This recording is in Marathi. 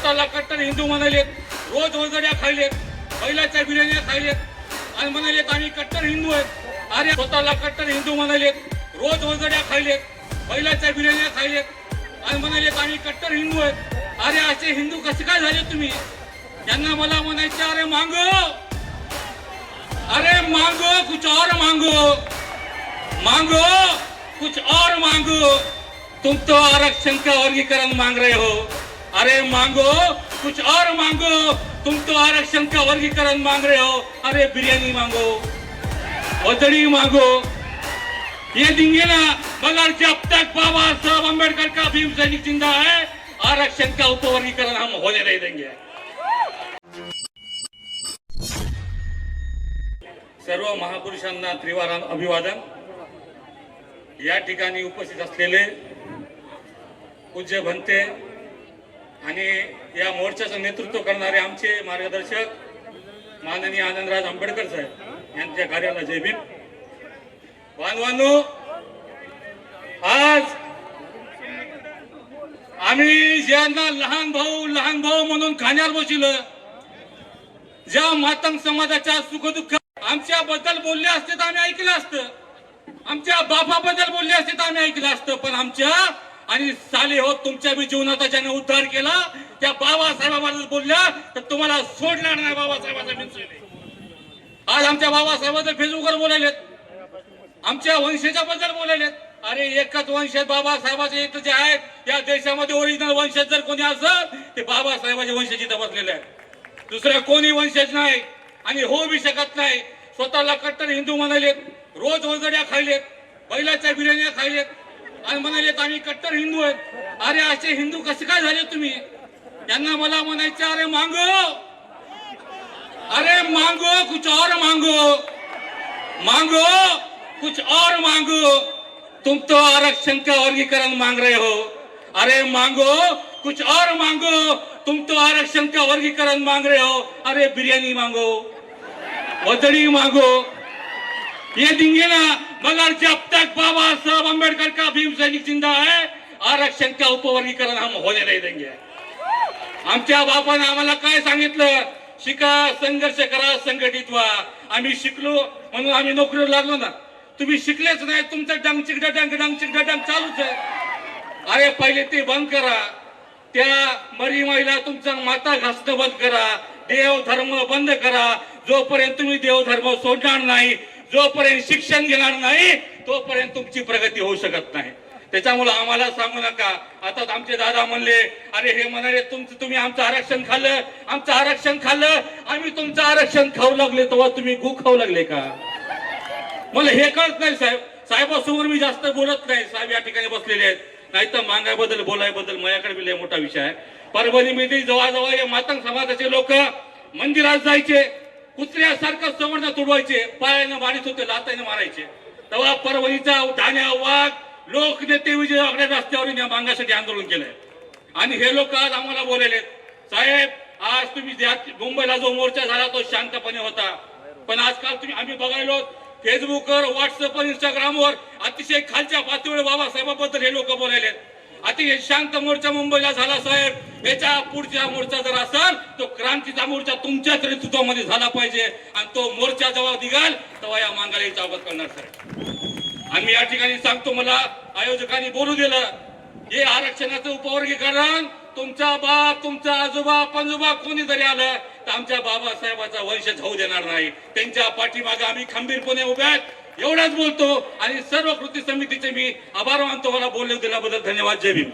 स्वतःला कट्टर हिंदू म्हणालेत, रोज वजड्या खायलेत, बैलाच्या बिर्याण्या खायलेत आणि म्हणालेत आम्ही कट्टर हिंदू आहेत। अरे स्वतःला कट्टर हिंदू म्हणालेत, रोज वजड्या खायलेत, बैलाच्या बिर्याण्या खायलेत आणि म्हणालेत आम्ही कट्टर हिंदू आहेत। अरे असे हिंदू कसे काय झाले तुम्ही? त्यांना मला म्हणायचे अरे मांगो, अरे मांगो कुछ और मांगो, मांगो कुछ और मांगो। तुम तो आरक्षण का वर्गीकरण मांग रहे हो, अरे मांगो कुछ और मांगो। तुम तो आरक्षण का वर्गीकरण मांग रहे हो, अरे बिरयानी मांगो, वजड़ी मांगो, ये देंगे ना। मगर जब तक बाबा साहब अम्बेडकर का भीम सैनिक जिंदा है, आरक्षण का उपवर्गीकरण हम होने नहीं देंगे। सर्व महापुरुषांना त्रिवार अभिवादन। या ठिकाणी उपस्थित असलेले पूज्य भंते आणि या मोर्चाचं नेतृत्व करणारे आमचे मार्गदर्शक माननीय आनंदराज आंबेडकर साहेब यांच्या कार्याला जय भीम। बांधवांनो, आज आम्ही ज्यांना लहान भाऊ म्हणून खाण्यावर बसलो, ज्या मातंग समाजाच्या सुखदुःख आमच्या बद्दल बोलले असते तर आम्ही ऐकलं असतं, आमच्या बापाबद्दल बोलले असते तर आम्ही ऐकलं असतं, पण आमच्या आणि साले हो तुमच्या बी जीवनाचा ज्याने उद्धार केला त्या बाबासाहेबांबद्दल बोलल्या तर तुम्हाला सोडणार नाही। बाबासाहेबांचा मित्र आज आमच्या बाबासाहेबांबद्दल फेसबुकवर बोलायलेत, आमच्या वंशजाबद्दल बोलायलेत। अरे एकच वंशज बाबासाहेबाचे एक जे आहेत, या देशामध्ये ओरिजिनल वंशज जर कोणी असेल ते बाबासाहेबाचे वंशज इथं बसलेले आहेत, दुसरं कोणी वंशज नाही आणि होऊ बी शकत नाही। स्वतःला कट्टर हिंदू म्हणालेत, रोज वजड्या खायलेत, बैलाच्या बिर्याण्या खायलेत आणि म्हणालेत आम्ही कट्टर हिंदू आहेत। अरे असे हिंदू कसे काय झाले तुम्ही? त्यांना मला म्हणायचे अरे मांगो, अरे मांगो कुछ और मांगो, मांगो कुछ और मांगो। तुम तो आरक्षण का वर्गीकरण मांग रहे हो, अरे मांगो कुछ और मांगो। तुम तो आरक्षण का वर्गीकरण मांग रहे हो, अरे बिरयानी मांगो, वजड़ी मांगो, ये देंगे ना। मगर जब तक बाबा साहब अम्बेडकर का भीम सैनिक जिंदा है, आरक्षण का उपवर्गीकरण हम होने नहीं देंगे। आमच्या बापाने आम्हाला काय सांगितलं? शिका, संघर्ष करा, संघटित व्हा। आम्ही शिकलो म्हणून आम्ही नोकरीवर लागलो ना, तुम्ही शिकलेच नाही, तुमचं डंग चिकडा डंग चालूच आहे। अरे पहिले ते बंद करा, त्या मरी महिला तुमचा माता घासणं बंद करा, देव धर्म बंद करा। जोपर्यंत तुम्ही देव धर्म सोडणार नाही, जोपर्यंत शिक्षण घेणार नाही, तोपर्यंत तुमची प्रगती होऊ शकत नाही। त्याच्यामुळे आम्हाला सांगू नका। आता आमचे दादा म्हणले अरे हे म्हणाले तुम्ही आमचं आरक्षण खाल्लं, आमचं आरक्षण खाल्लं, आम्ही तुमचं आरक्षण खाऊ लागले तेव्हा तुम्ही गु खाऊ लागले का? मला हे कळत नाही साहेब। साहेबासमोर मी जास्त बोलत नाही, साहेब या ठिकाणी बसलेले आहेत, नाही तर मागाबद्दल बोलायबद्दल माझ्याकडे बी लय मोठा विषय आहे। परभणीमध्ये जवळजवळ हे मातंग समाजाचे लोक मंदिरात जायचे, कुत्र्यासारखं सवर्ण तुडवायचे, पायानं मारित होते, लाताने मारायचे। तेव्हा परभणीचा ठाण्या वाघ लोकनेते विजय वाघ रस्त्यावरून या मागासाठी आंदोलन केलंय आणि हे लोक आज आम्हाला बोलले साहेब आज तुम्ही मुंबईला जो मोर्चा झाला तो शांतपणे होता, पण आजकाल तुम्ही आम्ही बघायलो फेसबुकवर, व्हॉट्सअपवर, इंस्टाग्रामवर अतिशय खालच्या पातळीवर बाबासाहेबांबद्दल हे लोक बोलायले। अतिशय शांत मोर्चा मुंबईला झाला साहेब। याच्या पुढचा मोर्चा जर असेल तो क्रांतीचा मोर्चा तुमच्याच नेतृत्वामध्ये झाला पाहिजे आणि तो मोर्चा जेव्हा निघाल तेव्हा या मांगाला चाबत करणार साहेब। आम्ही या ठिकाणी सांगतो, मला आयोजकांनी बोलू दिलं, हे आरक्षणाचं उपवर्गीकरण तुमचा बाप, तुमचा आजोबा, पणजोबा कोणी जरी आलं तर आमच्या बाबासाहेबाचा वंशज होऊ देणार नाही। त्यांच्या पाठीमागे आम्ही खंबीरपणे उभे आहेत एवढाच बोलतो आणि सर्व कृती समितीचे मी आभार मानतो। मला बोलू दिल्याबद्दल धन्यवाद। जय भीम।